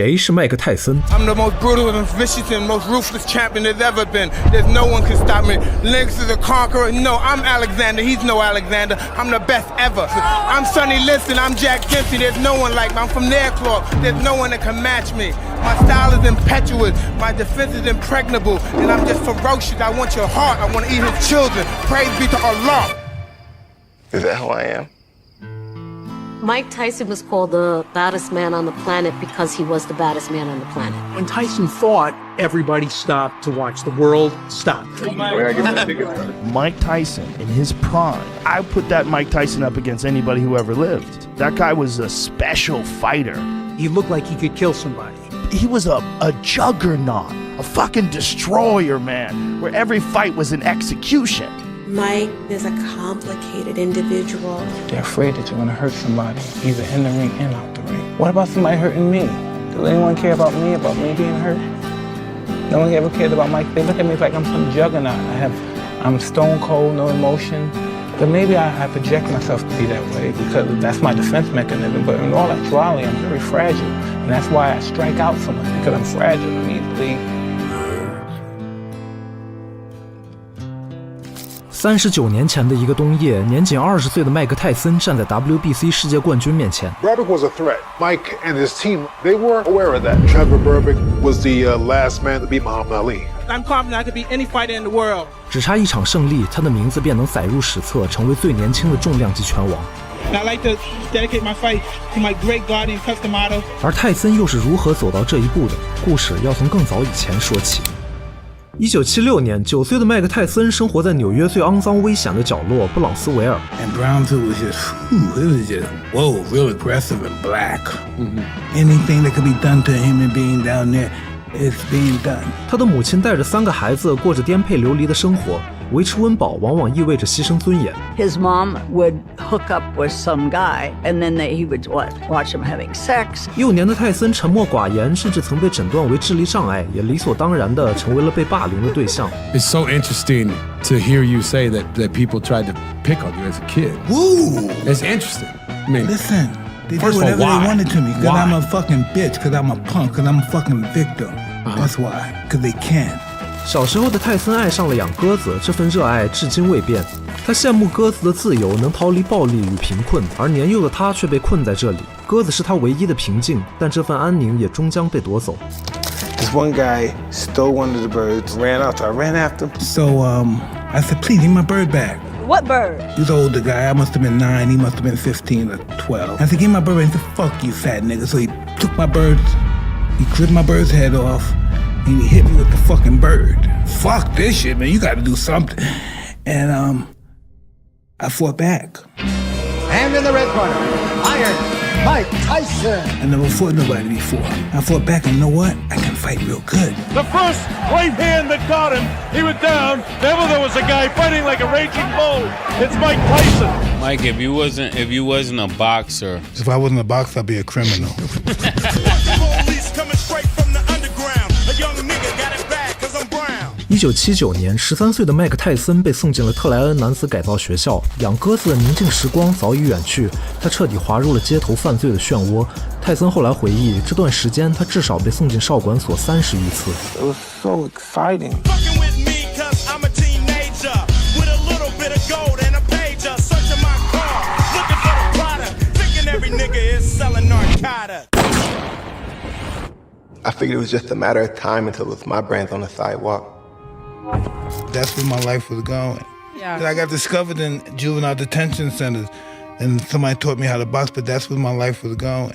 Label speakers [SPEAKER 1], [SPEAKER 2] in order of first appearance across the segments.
[SPEAKER 1] 谁是麦克泰森？
[SPEAKER 2] I'm the most brutal and vicious and most ruthless champion there's ever been. There's no one can stop me. Lynx is a conqueror. No, I'm Alexander. He's no Alexander. I'm the best ever. I'm Sonny Liston. I'm Jack Dempsey. There's no one like me. I'm from their claw. There's no one that can match me. My style is impetuous. My defense is impregnable. And I'm just ferocious. I want your heart. I want to eat his children. Praise be to Allah.
[SPEAKER 3] Is that who I am?
[SPEAKER 4] Mike Tyson was called the baddest man on the planet because he was the baddest man on the planet.
[SPEAKER 5] When Tyson fought, everybody stopped to watch. The world stopped.
[SPEAKER 6] Mike Tyson in his prime. I put that Mike Tyson up against anybody who ever lived. That guy was a special fighter.
[SPEAKER 5] He looked like he could kill somebody.
[SPEAKER 6] He was a juggernaut, a fucking destroyer, man, where every fight was an execution.
[SPEAKER 7] Mike is a complicated individual.
[SPEAKER 8] They're afraid that you're going to hurt somebody, either in the ring and out the ring. What about somebody hurting me? Does anyone care about me being hurt? No one ever cared about Mike. They look at me like I'm some juggernaut. I'm stone cold, no emotion. But maybe I project myself to be that way because that's my defense mechanism. But in all actuality, I'm very fragile. And that's why I strike out so much, because I'm fragile and easily.
[SPEAKER 1] 39年前的一个冬夜，年仅20岁的麦克泰森站在 WBC 世界冠军面前。
[SPEAKER 9] Berbick was a threat. Mike and his team, they were aware of that. Trevor Berbick was the last man to beat Muhammad Ali.
[SPEAKER 2] I'm confident I could beat any fighter in the world.
[SPEAKER 1] 只差一场胜利，他的名字便能载入史册，成为最年轻的重量级拳王。
[SPEAKER 2] I'd like to dedicate my fight to my great guardian Customato.
[SPEAKER 1] 而泰森又是如何走到这一步的？故事要从更早以前说起。1976年，9岁的麦克泰森生活在纽约最肮脏危险的角落布朗斯维尔。
[SPEAKER 8] And Brownsville was just, whoa, real aggressive and black. Anything that could be done to a human being down there, it's being done.
[SPEAKER 1] 他的母亲带着3个孩子过着颠沛流离的生活，维持温饱往往意味着牺牲尊严。
[SPEAKER 10] His mom would hook up with some guy, and then he would watch him having sex.
[SPEAKER 1] 幼年的泰森沉默寡言，甚至曾被诊断为智力障碍，也理所当然地成为了被霸凌的对象。
[SPEAKER 11] It's so interesting to hear you say that people tried to pick on you as a kid.
[SPEAKER 8] Woo!
[SPEAKER 11] It's interesting. I mean,
[SPEAKER 8] listen, they did
[SPEAKER 11] first of all,
[SPEAKER 8] whatever
[SPEAKER 11] why?
[SPEAKER 8] they wanted to me because
[SPEAKER 11] Why?
[SPEAKER 8] I'm a fucking bitch, because I'm a punk, because I'm a fucking victim. That's why, because they can.
[SPEAKER 1] 小时候的泰森爱上了养鸽子，这份热爱至今未变。他羡慕鸽子的自由，能逃离暴力与贫困，而年幼的他却被困在这里。鸽子是他唯一的平静，但这份安宁也终将被夺走。
[SPEAKER 3] This one guy stole one of the birds, ran out, so I ran after him.
[SPEAKER 8] So, I said, please, give my bird back.
[SPEAKER 10] What bird?
[SPEAKER 8] He's an older guy. I must have been 9. He must have been 15 or 12. I said, give my bird back. He said, fuck you, fat nigga. So he took my birds. He clipped my bird's head off. And he hit me with the fucking bird. Fuck this shit, man. You gotta do something. And, I fought back.
[SPEAKER 12] And in the red corner, Iron Mike Tyson.
[SPEAKER 8] I never fought nobody before. I fought back, and you know what? I can fight real good.
[SPEAKER 13] The first right hand that got him, he was down. Then there was a guy fighting like a raging bull. It's Mike Tyson.
[SPEAKER 14] Mike, if you wasn't a boxer.
[SPEAKER 8] If I wasn't a boxer, I'd be a criminal.1979
[SPEAKER 1] 年，13岁的麦克泰森被送进了特莱恩男子改造学校。养鸽子的宁静时光早已远去，他彻底滑入了街头犯罪的漩涡。泰森后来回忆，这段时间他至少被送进少管所30余次。
[SPEAKER 3] It was so exciting. I figured it was just a matter of time until it was my brains on the sidewalk.
[SPEAKER 8] That's where my life was going. Yeah. I got discovered in juvenile detention centers, and somebody taught me how to box, but that's where my life was going.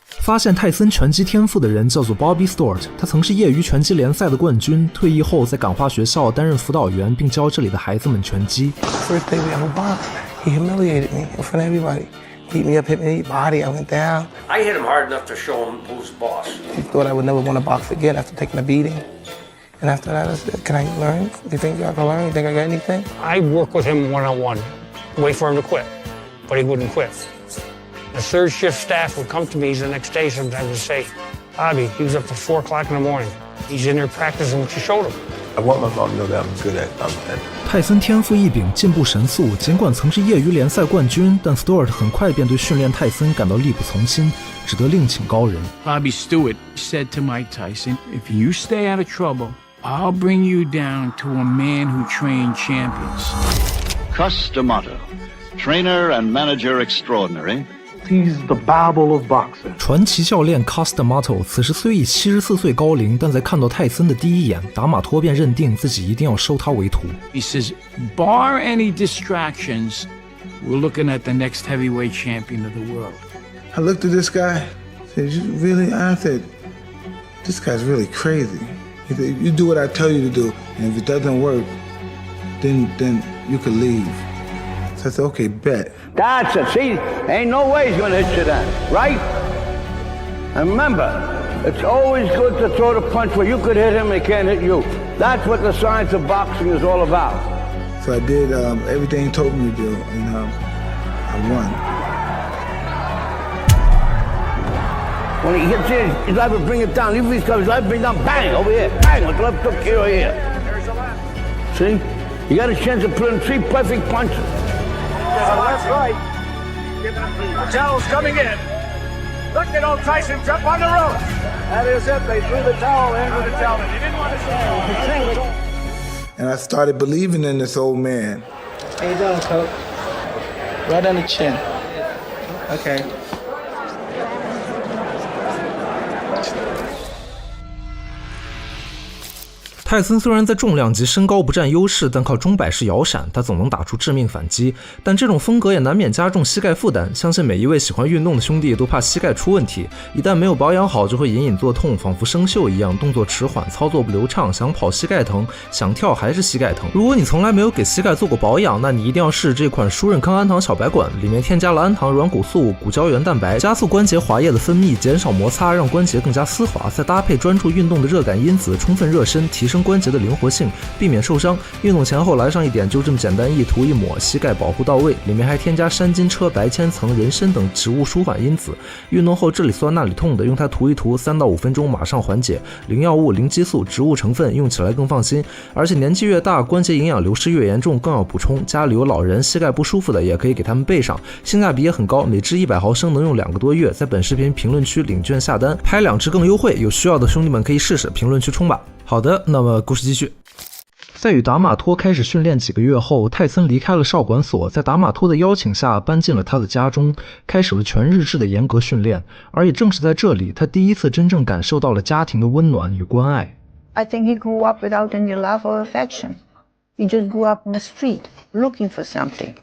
[SPEAKER 1] 发现泰森拳击天赋的人叫做 Bobby Stewart， 他曾是业余拳击联赛的冠军，退役后在感化学校担任辅导员，并教这里的孩子们拳击。
[SPEAKER 3] First day we ever boxed, he humiliated me in front of everybody. Beat me up, hit me in the body, I went down.
[SPEAKER 12] I hit him hard enough to show him who's boss.
[SPEAKER 3] He thought I would never want to box again after taking a beating. And after that, I said, can I learn? Do you think I can learn? You think I got anything?
[SPEAKER 15] I work with him one-on-one, wait for him to quit, but he wouldn't quit. The third shift staff would come to me the next day sometimes and say, Bobby, he was up to 4 o'clock in the morning. He's in there practicing what you showed him.
[SPEAKER 3] I want my mom to know that I'm good at something.
[SPEAKER 1] 泰森天赋异禀，进步神速。尽管曾是业余联赛冠军，但 Stewart 很快便对训练泰森感到力不从心。只得另请高人。
[SPEAKER 8] Bobby Stewart said to Mike Tyson, if you stay out of trouble, I'll bring you down to a man who trained champions.
[SPEAKER 16] Cus D'Amato, trainer and manager extraordinary.
[SPEAKER 5] He's the Bible of boxing.
[SPEAKER 1] 传奇教练 Cus D'Amato 此时虽已74岁高龄，但在看到泰森的第一眼，达马托便认定自己一定要收他为徒。
[SPEAKER 8] He says, bar any distractions, we're looking at the next heavyweight champion of the world.
[SPEAKER 3] I looked at this guy, said, you really? I said, this guy's really crazy. He said, you do what I tell you to do, and if it doesn't work, then you could leave. So I said, okay, bet.
[SPEAKER 17] That's it. See, ain't no way he's gonna hit you then, right? And remember, it's always good to throw the punch where you could hit him and he can't hit you. That's what the science of boxing is all about.
[SPEAKER 3] So I did everything he told me to do, and I won.
[SPEAKER 17] When he hits you, he's liable to bring it down. Even if he's coming, he's liable to bring it down. Bang, over here. Bang, with the left hook here or here. See? You got a chance to put in 3 perfect punches.
[SPEAKER 13] That's right. The towel's coming in. Look at old Tyson jump on the ropes. That is it. They threw the towel in with the towel. He didn't want to say.
[SPEAKER 3] And I started believing in this old man.
[SPEAKER 8] How you doing, Coach? Right on the chin. Okay.
[SPEAKER 1] 泰森虽然在重量级身高不占优势，但靠钟摆式摇闪，他总能打出致命反击。但这种风格也难免加重膝盖负担，相信每一位喜欢运动的兄弟都怕膝盖出问题，一旦没有保养好，就会隐隐作痛，仿佛生锈一样，动作迟缓，操作不流畅，想跑膝盖疼，想跳还是膝盖疼。如果你从来没有给膝盖做过保养，那你一定要试这款舒润康安糖小白管，里面添加了安糖、软骨素、骨胶原蛋白，加速关节滑液的分泌，减少摩擦，让关节更加丝滑，再搭配专注运动的热感因子，充分热身，提升关节的灵活性，避免受伤。运动前后来上一点，就这么简单一涂一抹，膝盖保护到位。里面还添加山金车、白千层、人参等植物舒缓因子。运动后这里酸那里痛的，用它涂一涂，3到5分钟马上缓解。零药物、零激素，植物成分，用起来更放心。而且年纪越大，关节营养流失越严重，更要补充。家里有老人膝盖不舒服的，也可以给他们备上，性价比也很高，每支100毫升能用2个多月。在本视频评论区领券下单，拍2支更优惠，有需要的兄弟们可以试试，评论区冲吧。好的，那么故事继续。在与达马托开始训练几个月后，泰森离开了少管所，在达马托的邀请下搬进了他的家中，开始了全日制的严格训练。而也正是在这里，他第一次真正感受到了家庭的温暖与关爱。
[SPEAKER 10] I think he grew up without any love or affection. He just grew up in the street, looking for something.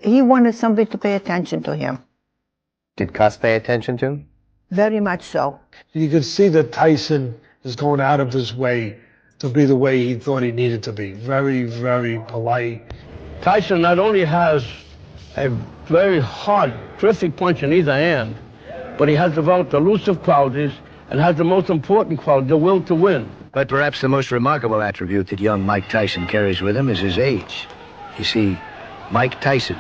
[SPEAKER 10] He wanted somebody to pay attention to him.
[SPEAKER 12] Did Cus pay attention to him?
[SPEAKER 10] Very much so.
[SPEAKER 5] You could see that Tyson is going out of his way to be the way he thought he needed to be. Very, very polite.
[SPEAKER 17] Tyson not only has a very hard, terrific punch in either hand, but he has developed elusive qualities and has the most important quality, the will to win.
[SPEAKER 12] But perhaps the most remarkable attribute that young Mike Tyson carries with him is his age. You see, Mike Tyson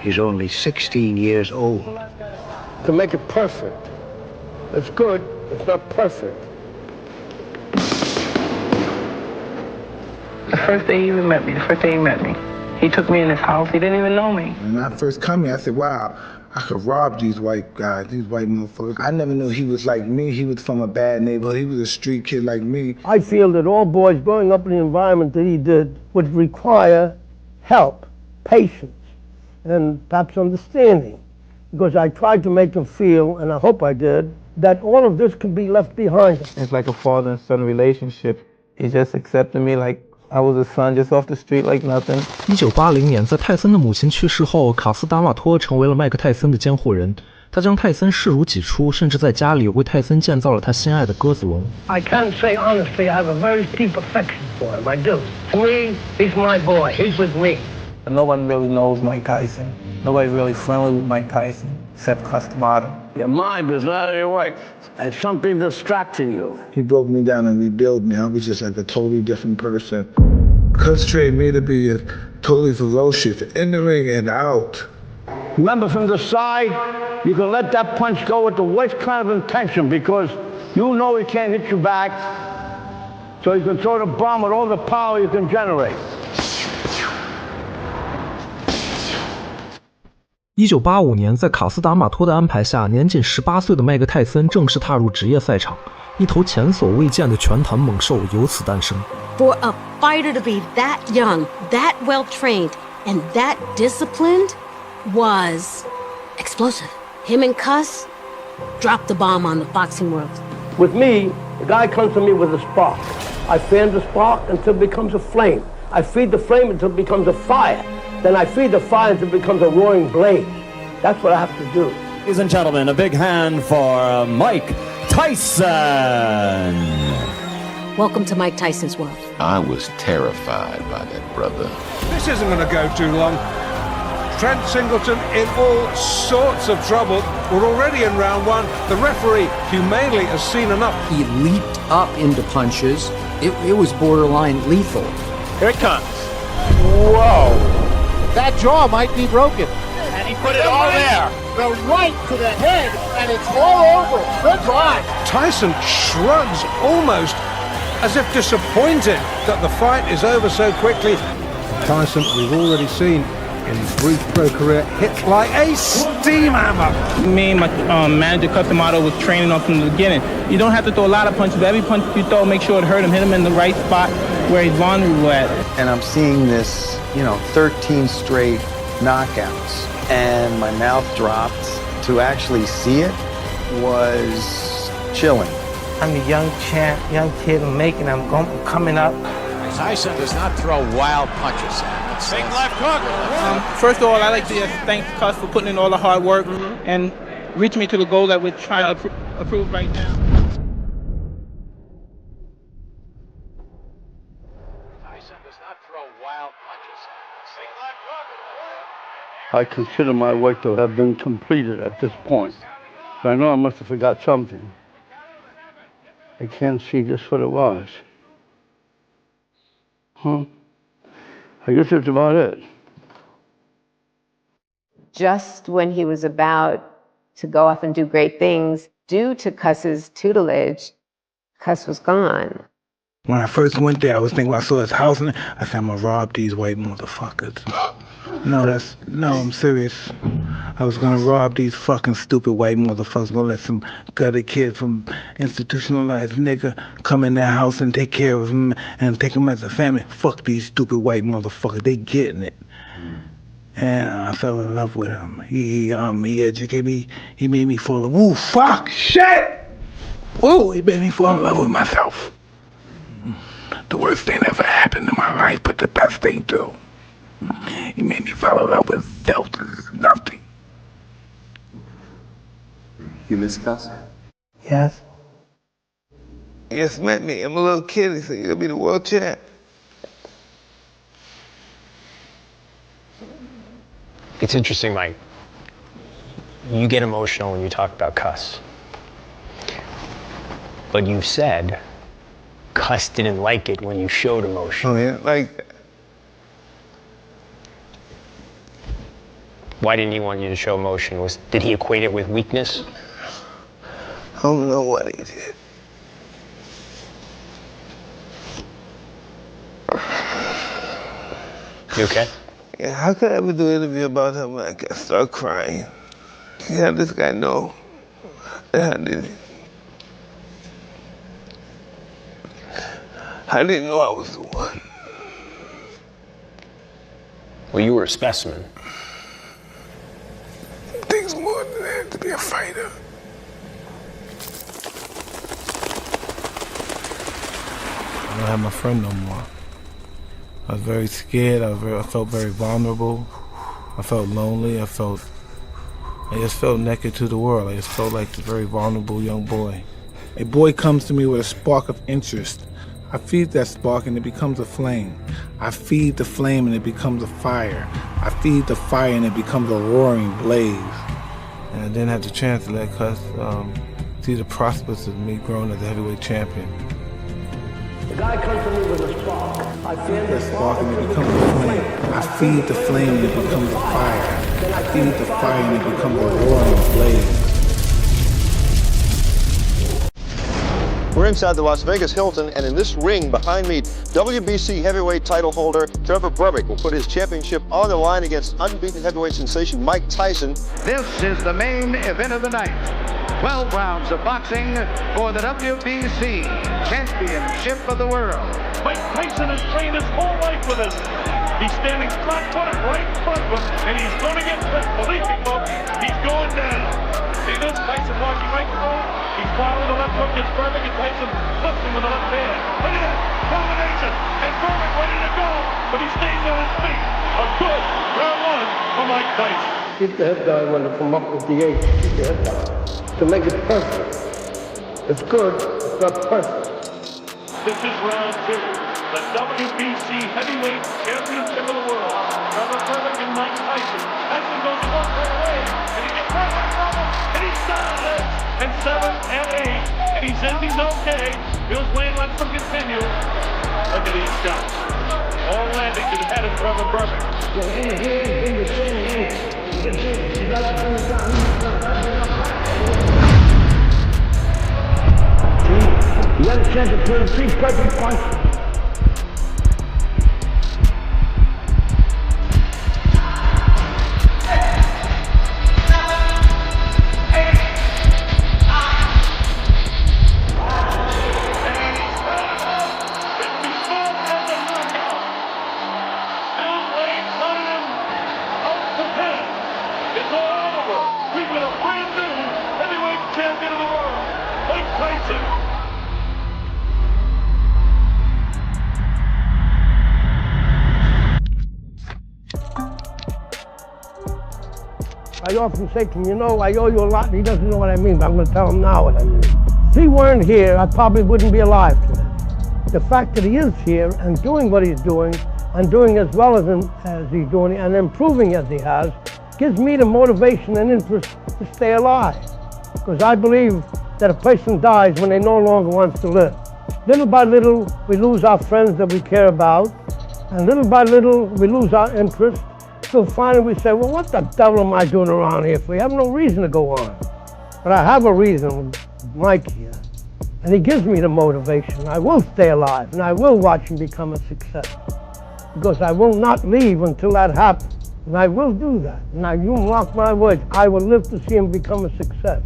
[SPEAKER 12] is only 16 years old.
[SPEAKER 17] To make it perfect. It's good, it's not perfect.
[SPEAKER 18] The first day he met me, he took me in his house. He didn't even know me.
[SPEAKER 3] When I first come here, I said, wow, I could rob these white guys, these white motherfuckers. I never knew he was like me. He was from a bad neighborhood. He was a street kid like me.
[SPEAKER 17] I feel that all boys growing up in the environment that he did would require help, patience, and perhaps understanding. Because I tried to make him feel, and I hope I did, that all of this can be left behind.
[SPEAKER 8] It's like a father and son relationship. He just accepted me like I was a son just off the street like nothing.
[SPEAKER 1] 1980年，在泰森的母亲去世后，卡斯达马托成为了麦克泰森的监护人。他将泰森视如己出，甚至在家里为泰森建造了他心爱的鸽子笼。
[SPEAKER 17] I can't say honestly I have a very deep affection for him. I do. To me, he's my boy. He's with me.
[SPEAKER 8] And no one really knows Mike Tyson. Nobody's really friendly with Mike Tyson except Cus D'Amato.
[SPEAKER 17] Your mind is out of your way. There's something distracting you.
[SPEAKER 3] He broke me down and rebuilt me. I was just like a totally different person. Cus trained me to be totally ferocious in the ring and out.
[SPEAKER 17] Remember, from the side, you can let that punch go with the worst kind of intention because you know he can't hit you back. So you can throw the bomb with all the power you can generate.
[SPEAKER 1] 1985年，在卡斯达马托的安排下，年仅18岁的麦克泰森正式踏入职业赛场，一头前所未见的拳坛猛兽由此诞生。
[SPEAKER 4] For a fighter to be that young, that well trained, and that disciplined was explosive. Him and Cuss dropped the bomb on the boxing world.
[SPEAKER 17] With me, the guy comes to me with a spark. I fan the spark until it becomes a flame. I feed the flame until it becomes a fire. Then I feed the fire until it becomes a roaring blaze. That's what I have to do.
[SPEAKER 19] Ladies and gentlemen, a big hand for Mike Tyson.
[SPEAKER 4] Welcome to Mike Tyson's world.
[SPEAKER 20] I was terrified by that brother.
[SPEAKER 13] This isn't going to go too long. Trent Singleton in all sorts of trouble. We're already in round one. The referee humanely has seen enough.
[SPEAKER 21] He leaped up into punches. It was borderline lethal.
[SPEAKER 13] Here it comes.
[SPEAKER 22] Whoa. That jaw might be broken.
[SPEAKER 13] And he put it all there.
[SPEAKER 22] The right to the head, and it's all over. Good drive.
[SPEAKER 13] Tyson shrugs almost as if disappointed that the fight is over so quickly. Tyson, we've already seen in his brief pro career, hits like a steam hammer.
[SPEAKER 8] Me and my manager Customato was training on from the beginning. You don't have to throw a lot of punches, but every punch you throw, make sure it hurt him, hit him in the right spot where he's vulnerable at.
[SPEAKER 23] And I'm seeing this, 13 straight knockouts, and my mouth dropped. To actually see it was chilling.
[SPEAKER 8] I'm a young champ, young kid, I'm coming up.
[SPEAKER 22] Tyson does not throw wild punches.
[SPEAKER 13] Big left hook.
[SPEAKER 8] First of all, I'd like to thank Cuss for putting in all the hard work and reaching me to the goal that we're trying to approve right now.
[SPEAKER 22] Tyson does not throw wild punches. Big left hook.
[SPEAKER 17] I consider my work to have been completed at this point. So I know I must have forgot something. I can't see just what it was. I guess that's about it.
[SPEAKER 24] Just when he was about to go off and do great things, due to Cuss's tutelage, Cuss was gone.
[SPEAKER 3] When I first went there, I was thinking, when I saw his house, and I said, I'm gonna rob these white motherfuckers. No, I'm serious. I was gonna rob these fucking stupid white motherfuckers. Gonna let some gutter kid from institutionalized nigga come in their house and take care of him and take him as a family. Fuck these stupid white motherfuckers. They getting it. And I fell in love with him. He educated me. He made me fall in love. Ooh, fuck, shit! Ooh, he made me fall in love with myself. The worst thing ever happened in my life, but the best thing too. He made me fall in love with self. Nothing.
[SPEAKER 22] You miss Cuss?
[SPEAKER 8] Yes.
[SPEAKER 3] He just met me. I'm a little kid. He said, you're gonna be the world champ.
[SPEAKER 25] It's interesting, Mike. You get emotional when you talk about Cuss. But you said Cuss didn't like it when you showed emotion.
[SPEAKER 3] Oh, yeah? Like that.
[SPEAKER 25] Why didn't he want you to show emotion? Did he equate it with weakness?
[SPEAKER 3] I don't know what he did.
[SPEAKER 25] You okay?
[SPEAKER 3] Yeah, how could I ever do an interview about him when I start crying? How did this guy know? How did he? I didn't know I was the one.
[SPEAKER 25] Well, you were a specimen.
[SPEAKER 3] It takes more than that to be a fighter.
[SPEAKER 26] I don't have my friend no more. I was very scared. I felt very vulnerable. I felt lonely. I just felt naked to the world. I just felt like a very vulnerable young boy.
[SPEAKER 3] A boy comes to me with a spark of interest. I feed that spark and it becomes a flame. I feed the flame and it becomes a fire. I feed the fire and it becomes a roaring blaze.
[SPEAKER 26] And I didn't have the chance to let Cuss see the prospects of me growing as a heavyweight champion.
[SPEAKER 17] The guy comes to me with a spark. I feed
[SPEAKER 3] the spark and it becomes a flame. I feed the flame and it becomes a fire. I feed the fire and it becomes a roaring blaze.
[SPEAKER 2] We're inside the Las Vegas Hilton, and in this ring behind me, WBC heavyweight title holder Trevor Berbick will put his championship on the line against unbeaten heavyweight sensation Mike Tyson.
[SPEAKER 6] This is the main event of the night. 12 rounds of boxing for the WBC Championship of the World.
[SPEAKER 13] Mike Tyson has trained his whole life with us. He's standing flat-footed right in front of him, and he's going to get hit. Believe me, folks, he's going down. See this? Tyson walking right through. He's following the left hook. It's Berbick, and Tyson flips him with the left hand. Look at that combination, and Berbick ready to go, but he stays on his feet. A good round one for Mike Tyson.
[SPEAKER 17] Keep the head down when they come up with the H. Keep the head down. To make it perfect. It's good, it's not perfect.
[SPEAKER 13] This is round two. The WBC Heavyweight Championship of the World. Trevor Berbick and Mike Tyson. Tyson goes one right away, and he gets right in trouble, and he's down there. And 7 and 8, and he says he's okay. Bill's Wayne lets him continue. Look at these shots. All landing to the head of Trevor Berbick.
[SPEAKER 17] You got a chance to throw 3 perfect punches. I often say to him, you know, I owe you a lot, and he doesn't know what I mean, but I'm going to tell him now what I mean. If he weren't here, I probably wouldn't be alive today. The fact that he is here and doing what he's doing, and doing as well as he's doing, and improving as he has, gives me the motivation and interest to stay alive. Because I believe that a person dies when they no longer want to live. Little by little, we lose our friends that we care about, and little by little, we lose our interest. So finally we say, well, what the devil am I doing around here for? We have no reason to go on. But I have a reason with Mike here. And he gives me the motivation. I will stay alive, and I will watch him become a success. Because I will not leave until that happens. And I will do that. Now you mark my words, I will live to see him become a success.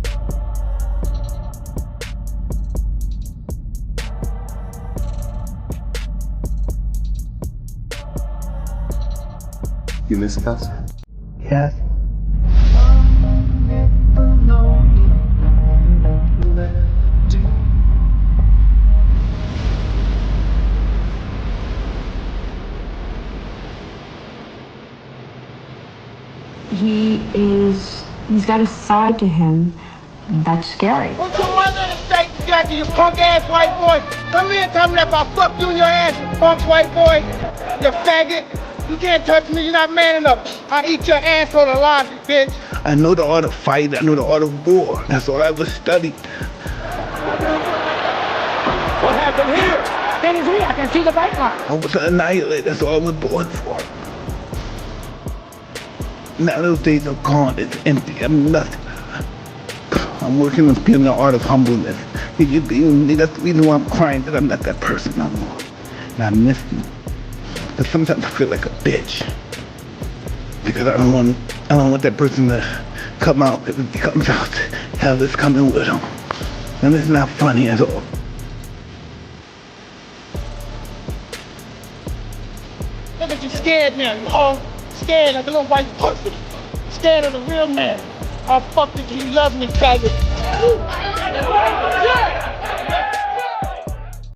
[SPEAKER 7] You miss us?
[SPEAKER 17] Yes.
[SPEAKER 9] He's got a side to him that's scary.
[SPEAKER 17] What's the mother of the state you got to, you punk ass white boy? Come here and tell me that if I fuck you in your ass, you punk white boy, you faggot. You can't touch me, you're not man enough. I'll eat your asshole alive, bitch.
[SPEAKER 3] I know the art of fight, I know the art of war. That's all I ever studied.
[SPEAKER 17] What happened here? That is me, I can see the bite mark.
[SPEAKER 3] I was to annihilate, that's all I was born for. Now those days are gone, it's empty, I'm nothing. I'm working on feeling the art of humbleness. That's the reason why I'm crying, that I'm not that person no more. And I miss you. But sometimes I feel like a bitch. Because I don't want that person to come out. If he comes out, hell is coming with him. And it's not funny at all.
[SPEAKER 17] Look at you scared now, you all scared like a little white pussy. Scared of the real man. I'll fuck you till you love me, faggot.